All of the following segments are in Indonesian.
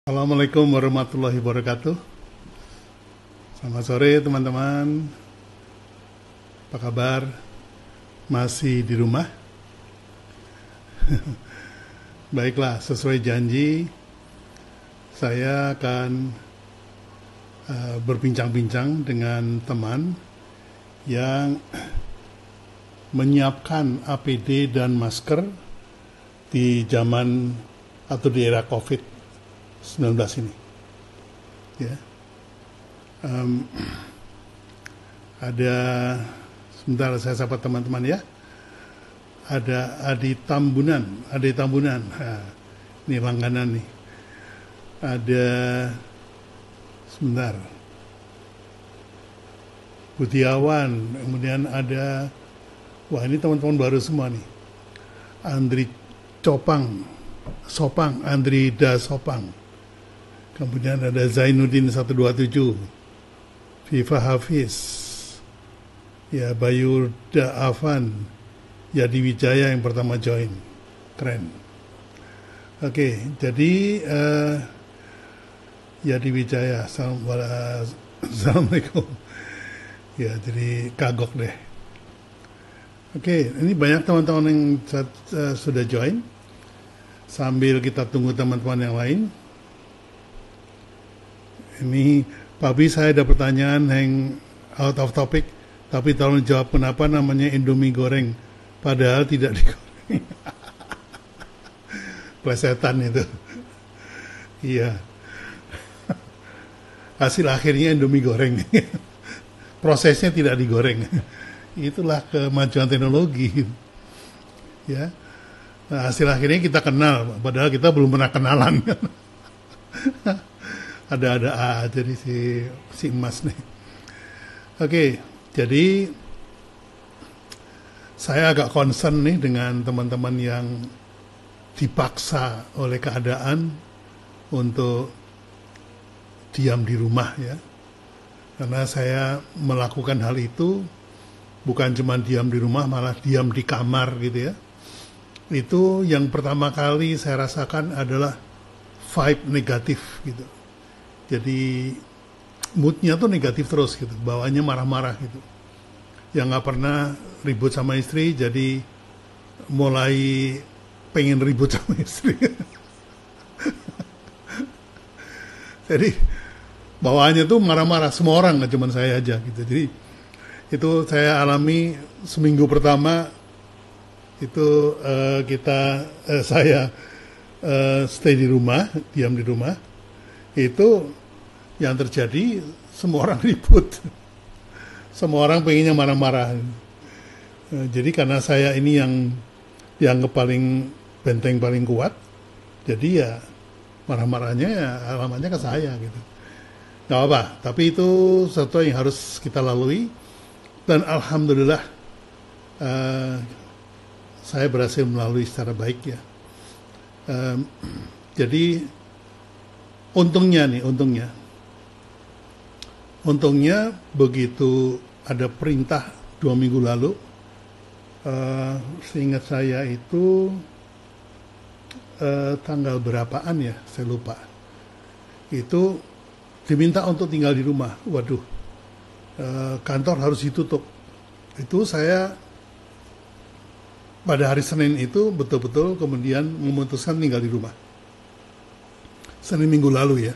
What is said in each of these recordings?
Assalamualaikum warahmatullahi wabarakatuh. Selamat sore teman-teman. Apa kabar? Masih di rumah? Baiklah, sesuai janji, saya akan berbincang-bincang dengan teman yang menyiapkan APD dan masker di zaman atau di era COVID-19 ini. Ya. Ada, sebentar saya sapa teman-teman ya. Ada Adi Tambunan. Nah, ini langganan nih. Ada, sebentar, Budiawan. Kemudian ada, wah ini teman-teman baru semua nih. Andri Andri Da Sopang. Kemudian ada Zainuddin 127, Viva Hafiz, ya Bayu Da Afan, Yadi Wijaya yang pertama join, keren. Oke, jadi Yadi Wijaya, Assalamualaikum. Ya, jadi kagok deh. Oke, ini banyak teman-teman yang sudah join. Sambil kita tunggu teman-teman yang lain. Ini, Pak Bi, saya ada pertanyaan yang out of topic, tapi tolong jawab kenapa namanya Indomie goreng, padahal tidak digoreng. Plesetan itu. Iya. Hasil akhirnya Indomie goreng. Prosesnya tidak digoreng. Itulah kemajuan teknologi. Ya. Nah, hasil akhirnya kita kenal, padahal kita belum pernah kenalan. Ada aja nih si Emas nih. Oke, jadi saya agak concern nih dengan teman-teman yang dipaksa oleh keadaan untuk diam di rumah ya. Karena saya melakukan hal itu bukan cuma diam di rumah, malah diam di kamar gitu ya. Itu yang pertama kali saya rasakan adalah vibe negatif gitu. Jadi moodnya tuh negatif terus gitu, bawaannya marah-marah gitu. Yang nggak pernah ribut sama istri, jadi mulai pengen ribut sama istri. Jadi bawaannya tuh marah-marah, semua orang, nggak cuma saya aja gitu. Jadi itu saya alami seminggu pertama. Itu saya stay di rumah, diam di rumah. Itu yang terjadi, semua orang ribut, semua orang pengennya marah-marah. Jadi karena saya ini yang dianggap paling benteng, paling kuat, jadi ya marah-marahnya ya alamatnya ke saya gitu. Gak apa, tapi itu sesuatu yang harus kita lalui, dan alhamdulillah saya berhasil melalui secara baik ya. Jadi untungnya begitu ada perintah 2 minggu lalu, seingat saya itu tanggal berapaan ya, saya lupa. Itu diminta untuk tinggal di rumah. Waduh, kantor harus ditutup. Itu saya pada hari Senin itu betul-betul kemudian memutuskan tinggal di rumah. Senin minggu lalu ya.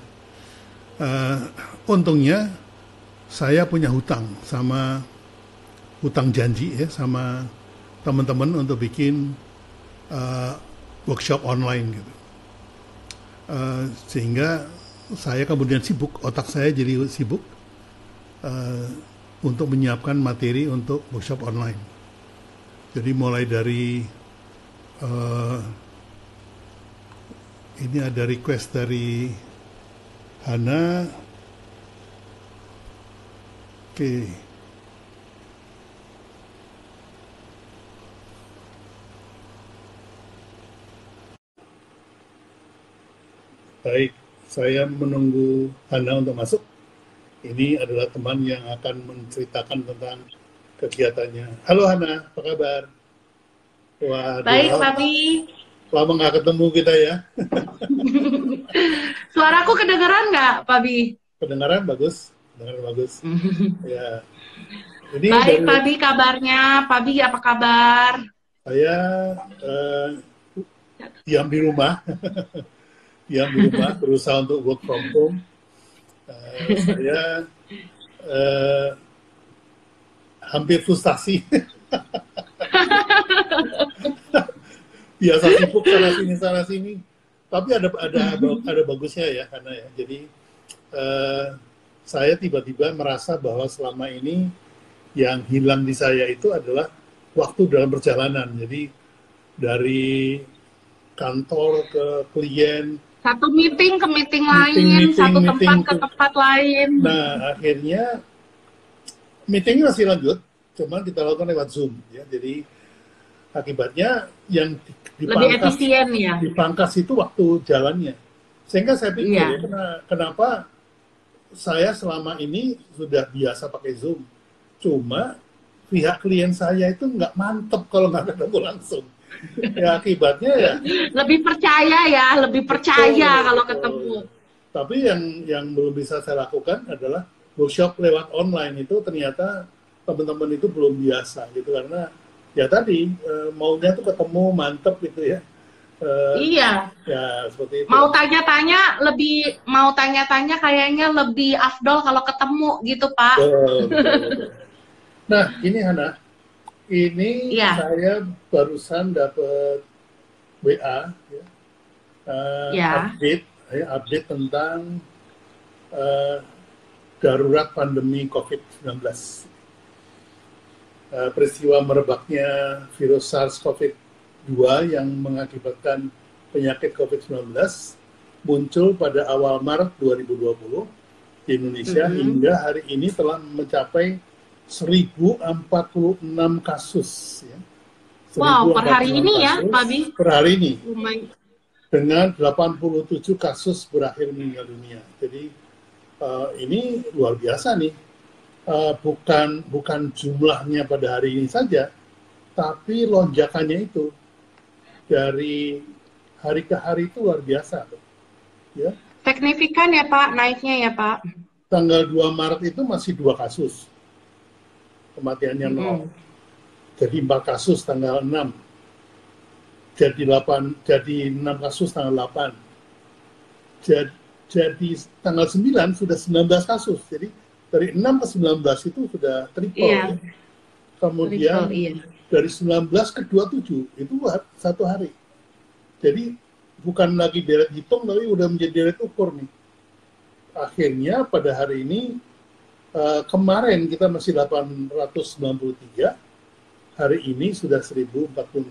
Untungnya saya punya hutang janji ya sama teman-teman untuk bikin workshop online gitu. Sehingga saya kemudian sibuk, otak saya jadi sibuk untuk menyiapkan materi untuk workshop online. Jadi mulai dari ini ada request dari Hana. Oke. Baik, saya menunggu Hana untuk masuk. Ini adalah teman yang akan menceritakan tentang kegiatannya. Halo Hana, apa kabar? Baik, Waduh, Papi. lama nggak ketemu kita ya. Suaraku kedengeran nggak, Pak Bi? Kedengaran bagus, kedengaran bagus. Ya, ini Baik, dari Pak Bi kabarnya. Pak Bi apa kabar? saya eh, diam di rumah, diam di rumah, berusaha untuk work from home. Saya eh, hampir frustasi, biasa sibuk sana sini. Tapi ada bagusnya ya, karena ya. Jadi eh, saya tiba-tiba merasa bahwa selama ini yang hilang di saya itu adalah waktu dalam perjalanan. Jadi dari kantor ke klien, Satu meeting ke meeting meeting, lain, meeting, satu meeting. tempat ke tempat lain. Nah, akhirnya meetingnya masih lanjut, cuman kita lakukan lewat Zoom. Ya. Jadi akibatnya yang Lebih dipangkas efisien ya. dipangkas itu waktu jalannya. Sehingga saya pikir ya, Iya. kenapa saya selama ini sudah biasa pakai Zoom. Cuma pihak klien saya itu nggak mantep kalau nggak ketemu langsung. Ya akibatnya ya Lebih percaya ya, lebih percaya betul, kalau ketemu. betul. Tapi yang belum bisa saya lakukan adalah workshop lewat online itu ternyata teman-teman itu belum biasa gitu karena ya tadi maunya tuh ketemu mantep gitu ya. Iya. Ya seperti itu. Mau tanya-tanya kayaknya lebih afdol kalau ketemu gitu, Pak. Betul, betul, betul. Nah ini Hana, ini Iya, saya barusan dapat WA ya, ya. update tentang eh, darurat pandemi COVID-19. Peristiwa merebaknya virus SARS-CoV-2 yang mengakibatkan penyakit COVID-19 muncul pada awal Maret 2020 di Indonesia hingga hari ini telah mencapai 1046 kasus. Ya. Wow, per hari 1046 ini ya, kasus Pak Bi. per hari ini Lumayan. dengan 87 kasus berakhir meninggal dunia. Jadi ini luar biasa nih. Bukan jumlahnya pada hari ini saja, tapi lonjakannya itu dari hari ke hari itu luar biasa. Ya. Signifikan ya, Pak, naiknya ya, Pak. Tanggal 2 Maret itu masih 2 kasus, kematiannya 0. Jadi 4 kasus tanggal 6. Jadi 6 kasus tanggal 8. Jadi tanggal 9 sudah 19 kasus. Jadi dari 6 ke 19 itu sudah triple. Iya, Ya. Kemudian triple, iya. dari 19 ke 27 itu satu hari. Jadi bukan lagi deret hitung tapi udah menjadi deret ukur nih. Akhirnya pada hari ini kemarin kita masih 893, hari ini sudah 1046.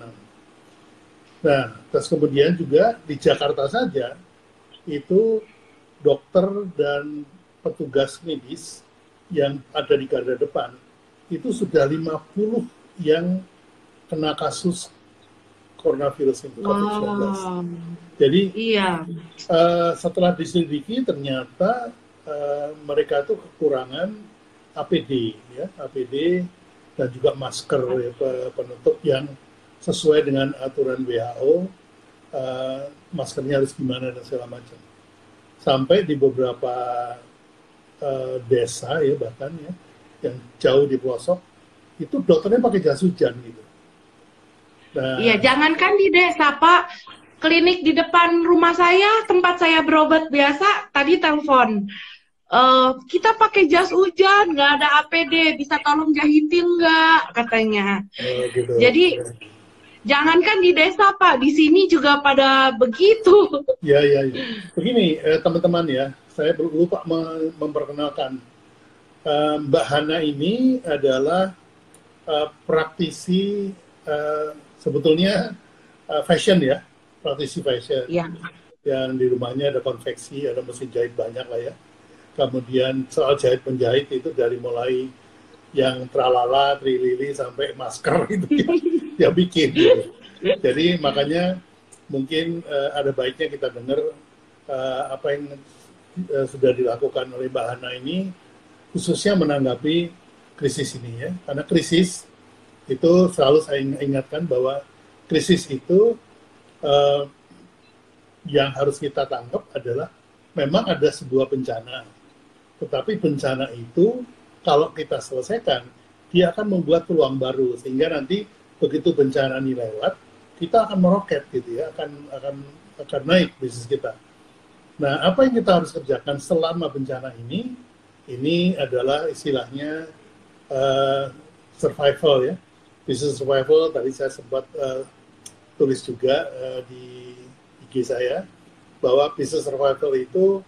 Nah, terus kemudian juga di Jakarta saja itu dokter dan petugas medis yang ada di garda depan itu sudah 50 yang kena kasus coronavirus ini, COVID-19. Wow. Jadi Iya. setelah diselidiki ternyata mereka itu kekurangan APD, ya, APD dan juga masker ya, penutup yang sesuai dengan aturan WHO, maskernya harus gimana dan segala macam. Sampai di beberapa desa ya bahkan ya yang jauh di pelosok itu dokternya pakai jas hujan gitu. Nah, Iya, jangankan di desa, Pak. Klinik di depan rumah saya, tempat saya berobat biasa, tadi telepon. Kita pakai jas hujan, nggak ada APD, bisa tolong jahitin nggak, katanya. gitu. Jadi, jangankan di desa, Pak, di sini juga pada begitu. Ya. Begini, teman-teman ya, saya lupa memperkenalkan. Mbak Hana ini adalah praktisi sebetulnya fashion ya, praktisi fashion. Iya. Yang di rumahnya ada konveksi, ada mesin jahit banyak lah ya. Kemudian soal jahit penjahit itu dari mulai yang tralala, trilili sampai masker itu dia bikin. Gitu. Jadi makanya mungkin ada baiknya kita dengar apa yang sudah dilakukan oleh Mbak Hana ini khususnya menanggapi krisis ini ya. Karena krisis itu selalu saya ingatkan bahwa krisis itu yang harus kita tangkap adalah memang ada sebuah bencana. Tetapi bencana itu kalau kita selesaikan, dia akan membuat peluang baru sehingga nanti begitu bencana ini lewat, kita akan meroket gitu ya, akan naik bisnis kita. Nah, apa yang kita harus kerjakan selama bencana ini adalah istilahnya survival ya, business survival. Tadi saya sempat tulis juga di IG saya bahwa business survival itu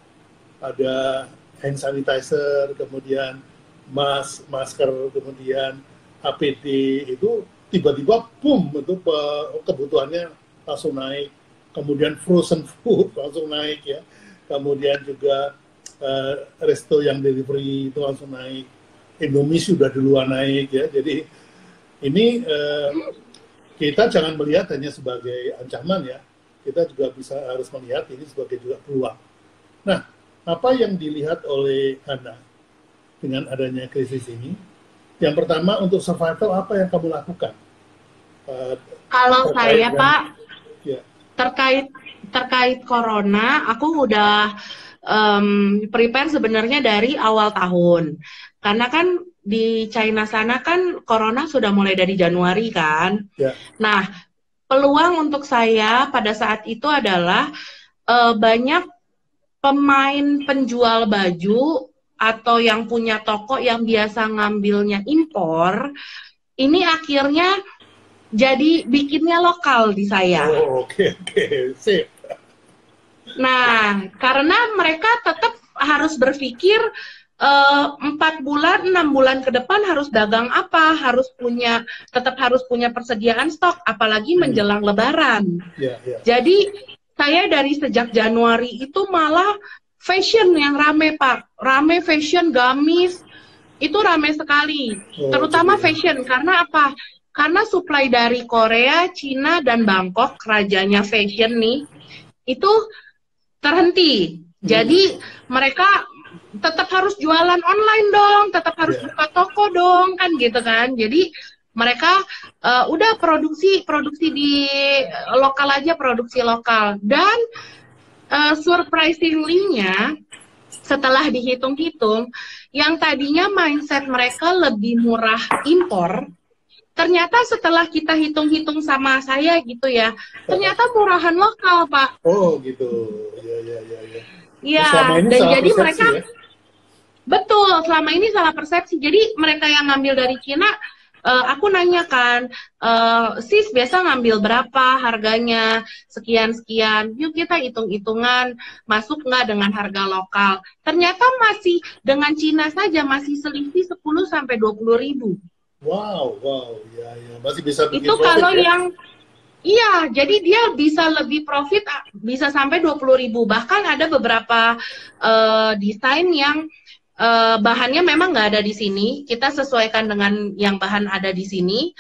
ada hand sanitizer, kemudian masker, kemudian APD, itu tiba-tiba boom, itu kebutuhannya langsung naik. Kemudian frozen food langsung naik ya. Kemudian juga resto yang delivery itu langsung naik. Indomie sudah duluan naik ya. Jadi ini kita jangan melihat hanya sebagai ancaman ya. Kita juga harus melihat ini sebagai juga peluang. Nah, apa yang dilihat oleh Hana dengan adanya krisis ini? Yang pertama, untuk survival apa yang kamu lakukan? Kalau saya, Pak, ya. terkait corona, aku udah prepare sebenarnya dari awal tahun. Karena kan di China sana kan corona sudah mulai dari Januari kan. Ya. Nah, peluang untuk saya pada saat itu adalah banyak pemain penjual baju atau yang punya toko yang biasa ngambilnya impor, ini akhirnya jadi bikinnya lokal di saya. Oh, oke. Sip. Nah, karena mereka tetap harus berpikir 4 bulan, 6 bulan ke depan harus dagang apa, tetap harus punya persediaan stok, apalagi menjelang Lebaran. Ya. Jadi saya dari sejak Januari itu malah fashion yang rame, Pak. Rame fashion, gamis, itu rame sekali. Terutama fashion, karena apa? Karena supply dari Korea, Cina, dan Bangkok, rajanya fashion nih, itu terhenti. Jadi mereka tetap harus jualan online dong, tetap harus buka toko dong, kan gitu kan. Jadi mereka udah produksi di lokal aja, produksi lokal. Dan surprisingly-nya, setelah dihitung-hitung, yang tadinya mindset mereka lebih murah impor, ternyata setelah kita hitung-hitung sama saya gitu ya, ternyata murahan lokal, Pak. Oh gitu, ya. Iya, dan jadi mereka ya? Betul, selama ini salah persepsi. Jadi mereka yang ngambil dari Cina, aku nanyakan, sis biasa ngambil berapa harganya, sekian-sekian, yuk kita hitung-hitungan, masuk nggak dengan harga lokal. Ternyata masih dengan Cina saja masih selisih 10-20 ribu. Wow, ya, masih bisa bikin itu profit, kalau ya? Yang iya, jadi dia bisa lebih profit, bisa sampai 20 ribu. Bahkan ada beberapa desain yang bahannya memang nggak ada di sini, kita sesuaikan dengan yang bahan ada di sini,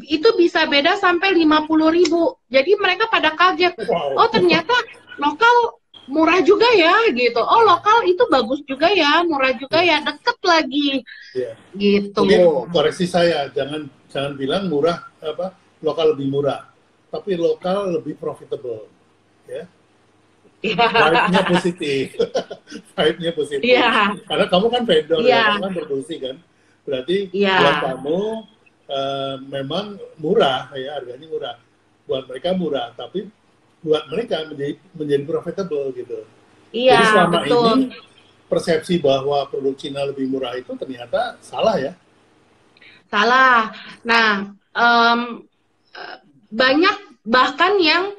itu bisa beda sampai 50 ribu. Jadi mereka pada kaget, oh ternyata lokal murah juga ya, gitu. Oh lokal itu bagus juga ya, murah juga ya, deket lagi, gitu. Mungkin koreksi saya, jangan bilang murah lokal lebih murah, tapi lokal lebih profitable, ya. Vibe-nya positif. Vibe-nya positif. Karena kamu kan vendor, kamu kan produksi kan. Berarti buat kamu memang murah, ya, harganya murah. Buat mereka murah, tapi buat mereka menjadi profitable gitu. Jadi selama ini persepsi bahwa produk Cina lebih murah itu ternyata salah ya? Salah. Nah, banyak bahkan yang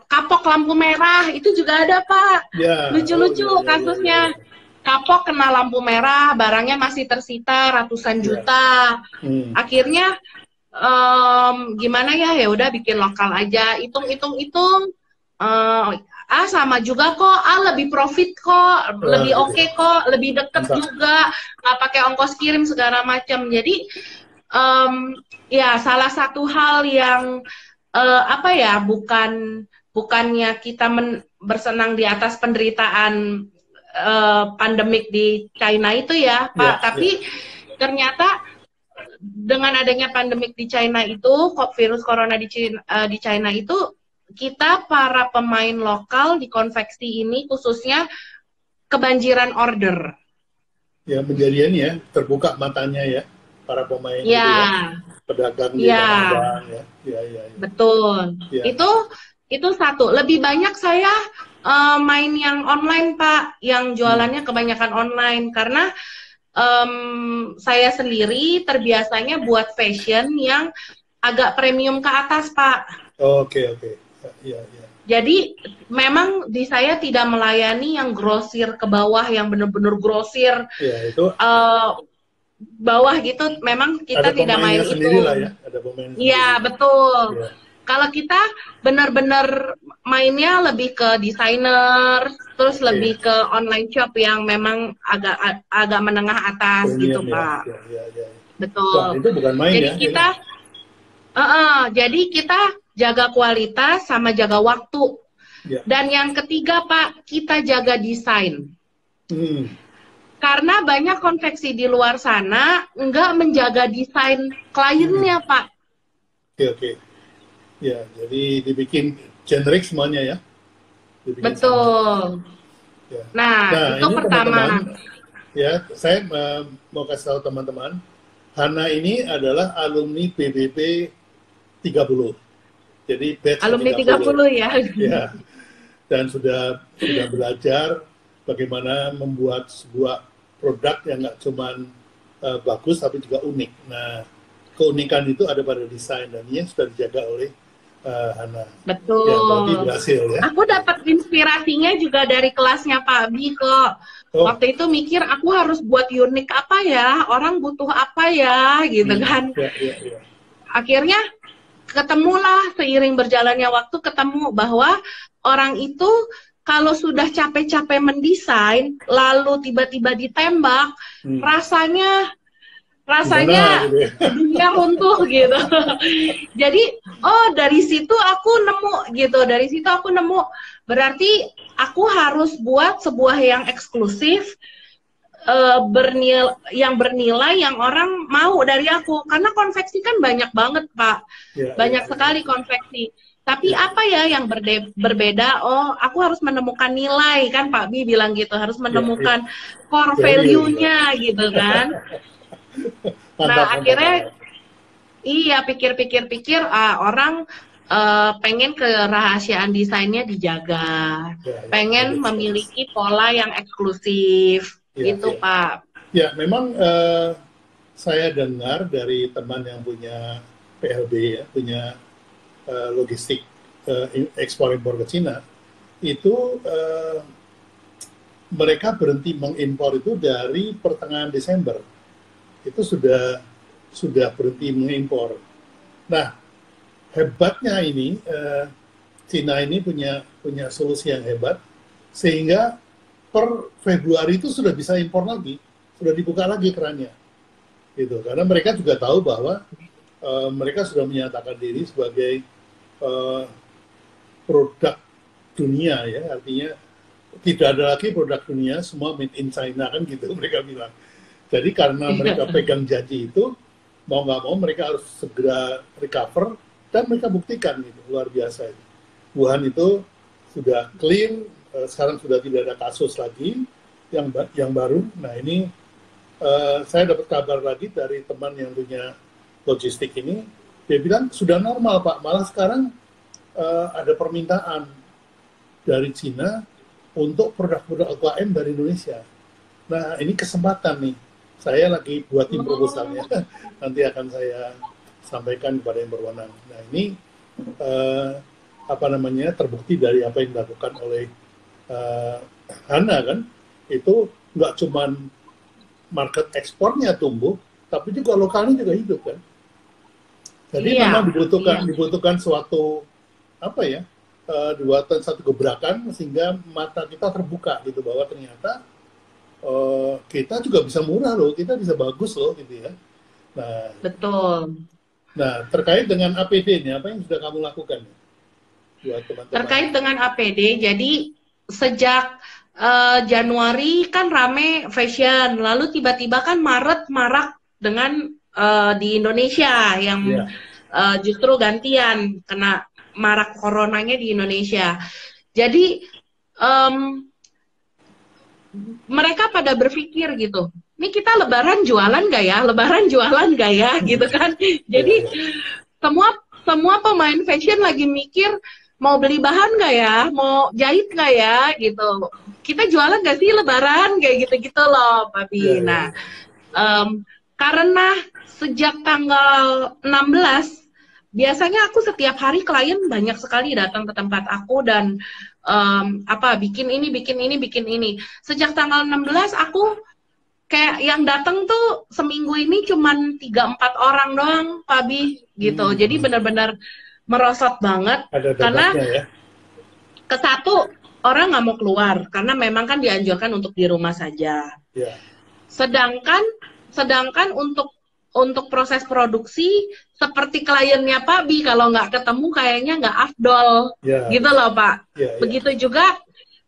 kapok lampu merah itu juga ada, Pak. Lucu-lucu kasusnya. Kapok kena lampu merah, barangnya masih tersita ratusan juta. Akhirnya gimana ya udah bikin lokal aja, hitung sama juga kok, lebih profit kok, lebih oke kok, lebih deket juga, nggak pakai ongkos kirim segala macam. Jadi ya salah satu hal yang bukannya kita bersenang di atas penderitaan pandemik di China itu ya, Pak, tapi ternyata dengan adanya pandemik di China itu, virus corona di China itu, kita para pemain lokal di konveksi ini khususnya kebanjiran order. Ya, menjadi ini ya, terbuka matanya ya, para pemain gitu ya, pedagang di Tanah Abang ya. Ya. Betul. Ya. Itu satu. Lebih banyak saya main yang online, Pak, yang jualannya kebanyakan online karena saya sendiri terbiasanya buat fashion yang agak premium ke atas, Pak. Oke. Ya. Jadi memang di saya tidak melayani yang grosir ke bawah, yang benar-benar grosir. Ya, itu bawah gitu, memang kita tidak main itu. Lah ya, ada pemain sendiri. Iya, betul. Ya. Kalau kita benar-benar mainnya lebih ke desainer, terus lebih ke online shop yang memang agak menengah atas gitu, Pak. Ya. Betul. Wah, itu bukan main jadi ya. Kita, jadi kita jaga kualitas sama jaga waktu. Ya. Dan yang ketiga, Pak, kita jaga desain. Karena banyak konveksi di luar sana nggak menjaga desain kliennya, Pak. Oke. Ya, jadi dibikin generik semuanya ya. Betul. Ya. Nah, itu pertama. Ya, saya mau kasih tahu teman-teman, Hana ini adalah alumni PBB 30. Jadi batch alumni 30 ya. Ya. Dan sudah belajar bagaimana membuat sebuah produk yang nggak cuma bagus tapi juga unik. Nah, keunikan itu ada pada desain dan ini sudah dijaga oleh Hana. Betul. Ya, berarti berhasil ya. Aku dapat inspirasinya juga dari kelasnya Pak Bi kok. Waktu itu mikir aku harus buat unik apa ya, orang butuh apa ya, gitu kan. Ya. Akhirnya ketemulah seiring berjalannya waktu ketemu bahwa orang itu kalau sudah capek-capek mendesain lalu tiba-tiba ditembak, rasanya gitu ya? dunia runtuh gitu. Jadi dari situ aku nemu berarti aku harus buat sebuah yang eksklusif, bernilai yang orang mau dari aku, karena konveksi kan banyak banget Pak, banyak sekali konveksi. Tapi apa ya yang berbeda? Aku harus menemukan nilai, kan Pak Bi bilang gitu, harus menemukan core value-nya gitu kan. Nah akhirnya iya pikir-pikir orang pengen kerahasiaan desainnya dijaga, pengen memiliki pola yang eksklusif. Gitu Pak. Ya memang saya dengar dari teman yang punya PLB ya, punya logistik ekspor-impor ke Cina, itu mereka berhenti mengimpor itu dari pertengahan Desember. Itu sudah berhenti mengimpor. Nah, hebatnya ini Cina ini punya solusi yang hebat, sehingga per Februari itu sudah bisa impor lagi, sudah dibuka lagi kerannya, gitu. Karena mereka juga tahu bahwa mereka sudah menyatakan diri sebagai produk dunia ya, artinya tidak ada lagi produk dunia, semua made in China kan gitu mereka bilang. Jadi karena mereka pegang janji itu, mau nggak mau mereka harus segera recover dan mereka buktikan gitu, luar biasa itu. Wuhan itu sudah clean. Sekarang sudah tidak ada kasus lagi yang baru. Nah ini saya dapat kabar lagi dari teman yang punya logistik ini, dia bilang sudah normal Pak, malah sekarang ada permintaan dari Cina untuk produk-produk UKM dari Indonesia. Nah ini kesempatan nih, saya lagi buat tim proposalnya, nanti akan saya sampaikan kepada yang berwenang. Nah ini terbukti dari apa yang dilakukan oleh Hana kan, itu nggak cuman market ekspornya tumbuh, tapi juga lokalnya juga hidup kan. Jadi memang dibutuhkan suatu satu gebrakan sehingga mata kita terbuka gitu bahwa ternyata kita juga bisa murah loh, kita bisa bagus loh gitu ya. Nah, betul. Nah terkait dengan APD-nya apa yang sudah kamu lakukan buat teman-teman? Terkait dengan APD, jadi sejak Januari kan rame fashion, lalu tiba-tiba kan Maret marak dengan di Indonesia yang Iya. justru gantian kena marak coronanya di Indonesia. Jadi mereka pada berpikir gitu, ini kita lebaran jualan gak ya? Lebaran jualan gak ya? Gitu kan. Jadi semua pemain fashion lagi mikir, mau beli bahan gak ya? Mau jahit gak ya? Gitu. Kita jualan gak sih lebaran? Kayak gitu-gitu loh, Pak Bi. Nah, karena sejak tanggal 16, biasanya aku setiap hari klien banyak sekali datang ke tempat aku dan bikin ini. Sejak tanggal 16 aku kayak yang datang tuh seminggu ini cuman 3-4 orang doang, Pak Bi, gitu. Jadi benar-benar merosot banget. Ada karena ya? ke satu, orang nggak mau keluar karena memang kan dianjurkan untuk di rumah saja. Yeah. Sedangkan untuk proses produksi seperti kliennya Pak Bi, kalau nggak ketemu kayaknya nggak afdol, gitu loh Pak.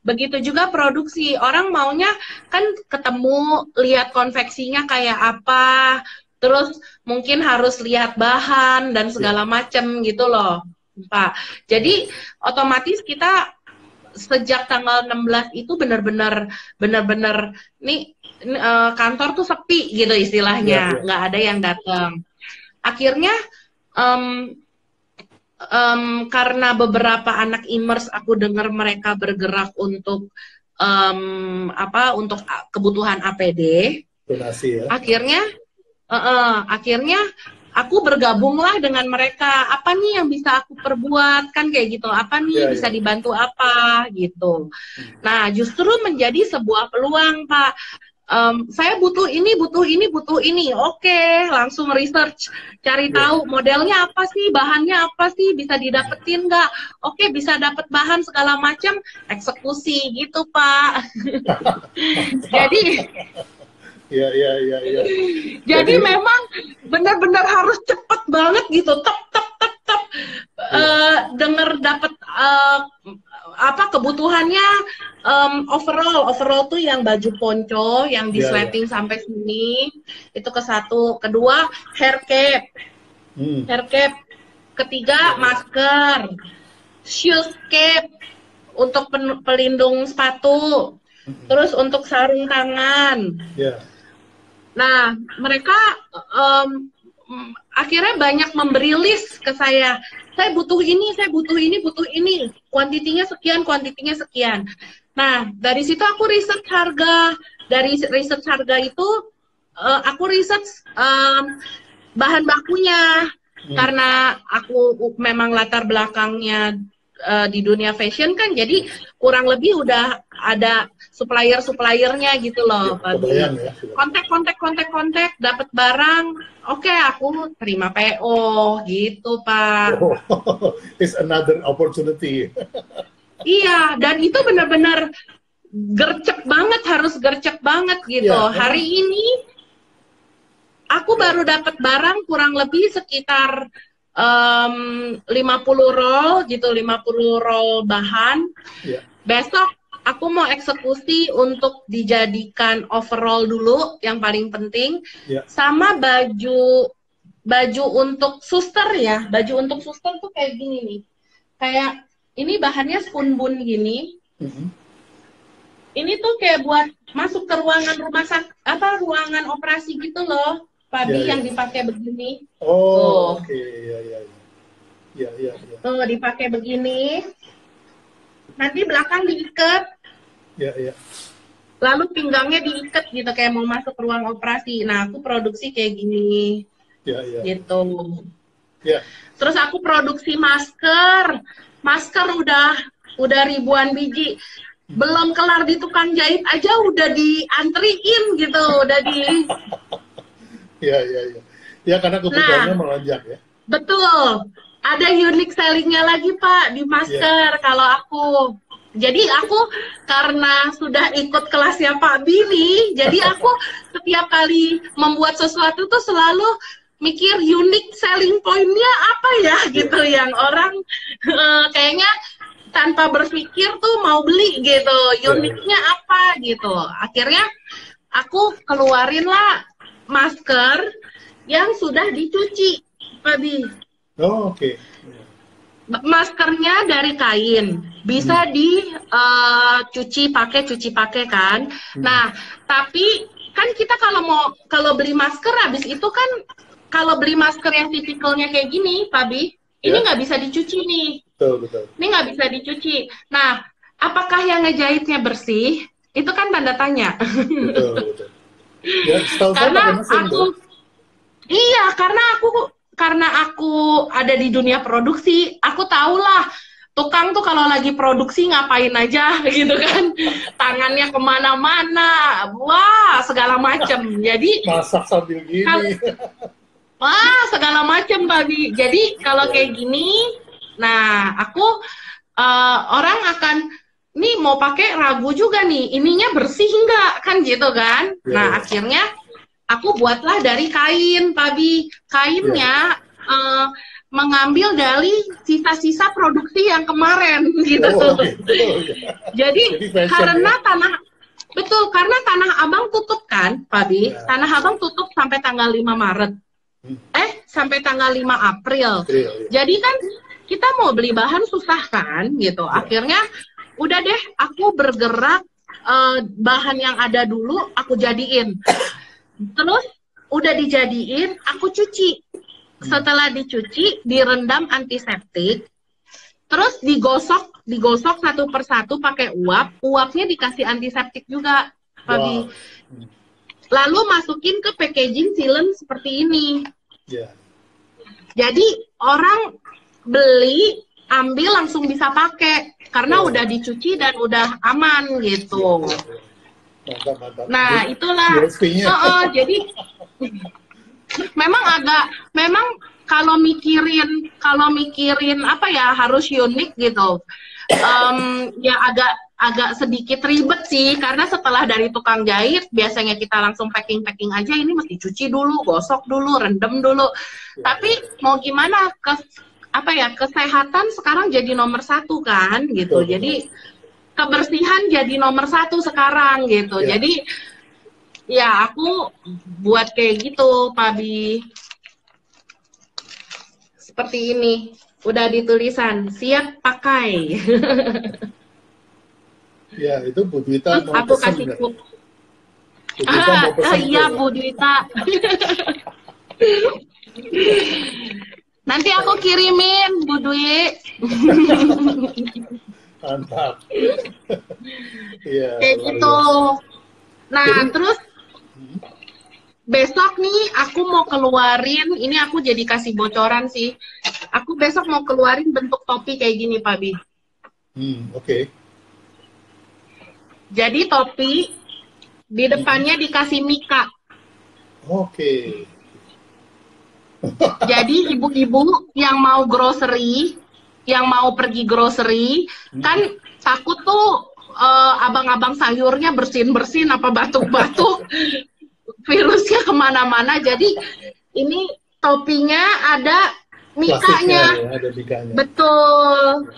Begitu juga produksi, orang maunya kan ketemu, lihat konveksinya kayak apa, terus mungkin harus lihat bahan dan segala macam gitu loh Pak. Jadi otomatis kita sejak tanggal 16 itu benar-benar nih kantor tuh sepi gitu istilahnya, nggak ada yang datang. Akhirnya karena beberapa anak Immers aku dengar mereka bergerak untuk untuk kebutuhan APD, donasi ya. Akhirnya aku bergabunglah dengan mereka. Apa nih yang bisa aku perbuat, kan kayak gitu. Apa nih bisa dibantu apa gitu. Nah, justru menjadi sebuah peluang, Pak. Saya butuh ini. Oke, langsung research, cari tahu modelnya apa sih, bahannya apa sih, bisa didapetin nggak? Oke, bisa dapat bahan segala macam, eksekusi gitu, Pak. Jadi Jadi memang benar-benar harus cepet banget gitu, tep. Dengar dapat kebutuhannya, overall tuh yang baju ponco yang disleting sampai sini, itu ke satu. Kedua, hair cap. Ketiga, masker, shoes cap untuk pelindung sepatu, terus untuk sarung tangan. Nah, mereka akhirnya banyak memberi list ke saya. Saya butuh ini, kuantitinya sekian. Nah, dari situ aku research harga. Dari research harga itu, aku research bahan bakunya. Karena aku memang latar belakangnya di dunia fashion kan, jadi kurang lebih udah ada supplier-suppliernya gitu loh. Kontak, dapat barang, oke, aku terima PO gitu, Pak. It's another opportunity. Iya, dan itu benar-benar harus gercep banget gitu. Hari ini aku baru dapat barang kurang lebih sekitar 50 roll gitu, 50 roll bahan. Besok aku mau eksekusi untuk dijadikan overall dulu, yang paling penting. Sama baju untuk suster ya. Baju untuk suster tuh kayak gini nih. Kayak ini bahannya spoon bun gini. Ini tuh kayak buat masuk ke ruangan ruangan operasi gitu loh. Padi yang dipakai begini. Oke. Tuh dipakai begini. Nanti belakang diikat. Lalu pinggangnya diikat gitu kayak mau masuk ruang operasi. Nah, aku produksi kayak gini. Gitu. Terus aku produksi masker. Masker udah ribuan biji. Belum kelar di tukang jahit aja udah diantriin gitu, udah di Ya, karena kebutuhannya melonjak ya. Betul. Ada unique sellingnya lagi Pak di masker kalau aku. Jadi aku karena sudah ikut kelasnya Pak Billy, jadi aku setiap kali membuat sesuatu tuh selalu mikir unique selling point-nya apa ya gitu, yang orang kayaknya tanpa berpikir tuh mau beli gitu, uniknya apa gitu. Akhirnya aku keluarin lah masker yang sudah dicuci, Pak Bi. Oh, oke. Maskernya dari kain, bisa dicuci pakai kan. Nah, tapi kan kita kalau beli masker habis itu kan kalau beli masker yang tipikalnya kayak gini, Pak Bi, ini Ya. nggak bisa dicuci nih. Betul. Ini nggak bisa dicuci. Nah, apakah yang ngejahitnya bersih? Itu kan tanda tanya. Betul. Ya, setahu saya Karena pakai mesin tuh. iya, karena aku ada di dunia produksi, aku tahulah tukang tuh kalau lagi produksi ngapain aja gitu kan, tangannya kemana-mana, wah segala macem. Jadi Masak sambil gini. wah segala macem tadi. Jadi kalau kayak gini, nah aku orang akan nih mau pakai ragu juga nih, ininya bersih nggak kan gitu kan? Ya, Nah ya. akhirnya aku buatlah dari kain, Pabi. Kainnya mengambil dari sisa-sisa produksi yang kemarin gitu. Oh, gitu. Ya. Jadi Fashion, karena ya. karena Tanah Abang tutup kan, Pabi. Ya. Tanah Abang tutup sampai tanggal 5 Maret. Sampai tanggal 5 April. Ya. Jadi kan kita mau beli bahan susah kan gitu. Akhirnya udah deh aku bergerak bahan yang ada dulu aku jadiin. Terus udah dijadiin, aku cuci. Setelah dicuci, direndam antiseptik. Terus digosok satu persatu pakai uap. Uapnya dikasih antiseptik juga, Fabi. Wow. Lalu masukin ke packaging sealant seperti ini. Ya. Jadi orang beli, ambil langsung bisa pakai karena udah dicuci dan udah aman gitu. Mantap. Nah, itulah. Jadi memang kalau mikirin apa ya harus unik gitu. Ya agak sedikit ribet sih karena setelah dari tukang jahit biasanya kita langsung packing aja, ini mesti cuci dulu, gosok dulu, rendam dulu. Tapi mau gimana kesehatan sekarang jadi nomor 1 kan gitu. Jadi kebersihan jadi nomor 1 sekarang gitu. Jadi ya aku buat kayak gitu, Pabi. Seperti ini. Udah ditulisan, siap pakai. Ya, itu Bu Dwita Terus mau aku pesen kasih nggak? iya Bu Dwita. Nanti aku kirimin Bu Dwi. Mantap. Iya. Kayak gitu. Nah, terus besok nih aku mau keluarin, ini aku jadi kasih bocoran sih. Aku besok mau keluarin bentuk topi kayak gini, Pak Bi. Oke. Jadi topi di depannya dikasih mika. Oke. Jadi ibu-ibu yang mau grocery, yang mau pergi grocery, kan takut tuh abang-abang sayurnya bersin-bersin apa batuk-batuk, virusnya kemana-mana. Jadi ini topinya ada mikanya. Ya, ada mikanya. Betul.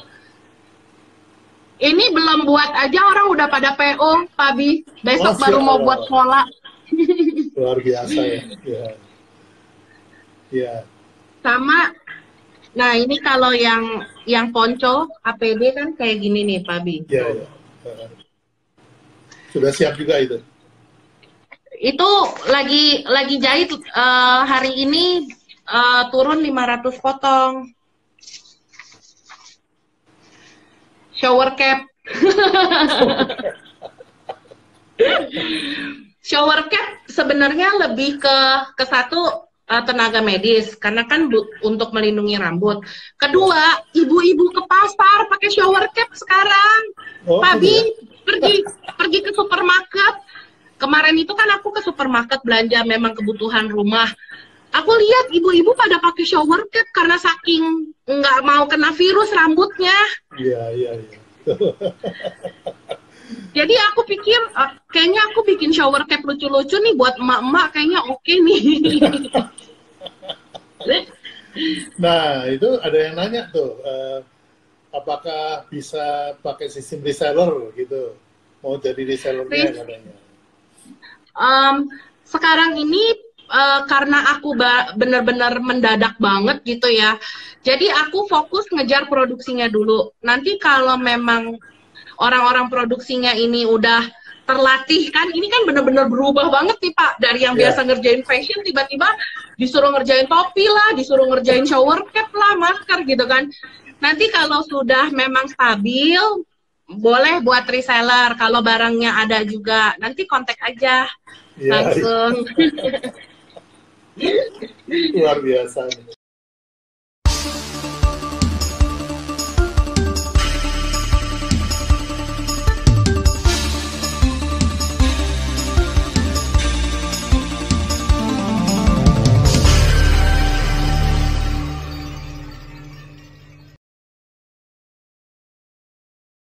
Ini belum buat aja orang udah pada PO, Pak Bi. Besok baru mau buat pola. Luar biasa ya. Ya. Sama, nah ini kalau yang ponco APD kan kayak gini nih, Pak Bi. Ya. Sudah siap juga itu? Itu lagi jahit hari ini turun 500 potong. Shower cap. Shower cap sebenarnya lebih ke satu tenaga medis karena kan untuk melindungi rambut. Kedua, ibu-ibu ke pasar pakai shower cap sekarang. Pabi pergi ke supermarket. Kemarin itu kan aku ke supermarket belanja memang kebutuhan rumah. Aku lihat ibu-ibu pada pakai shower cap karena saking nggak mau kena virus rambutnya. Iya. Jadi aku pikir kayaknya aku bikin shower cap lucu-lucu nih buat emak-emak, kayaknya oke nih. Nah, itu ada yang nanya tuh, apakah bisa pakai sistem reseller gitu? Mau jadi resellernya katanya. Sekarang ini karena aku bener-bener mendadak banget gitu ya. Jadi aku fokus ngejar produksinya dulu. Nanti kalau memang orang-orang produksinya ini udah terlatih kan, ini kan bener-bener berubah banget nih Pak. Dari yang Ya. biasa ngerjain fashion, tiba-tiba disuruh ngerjain topi lah, disuruh ngerjain shower cap lah, masker gitu kan. Nanti kalau sudah memang stabil, boleh buat reseller. Kalau barangnya ada juga, nanti kontak aja Ya, langsung. luar biasa nih.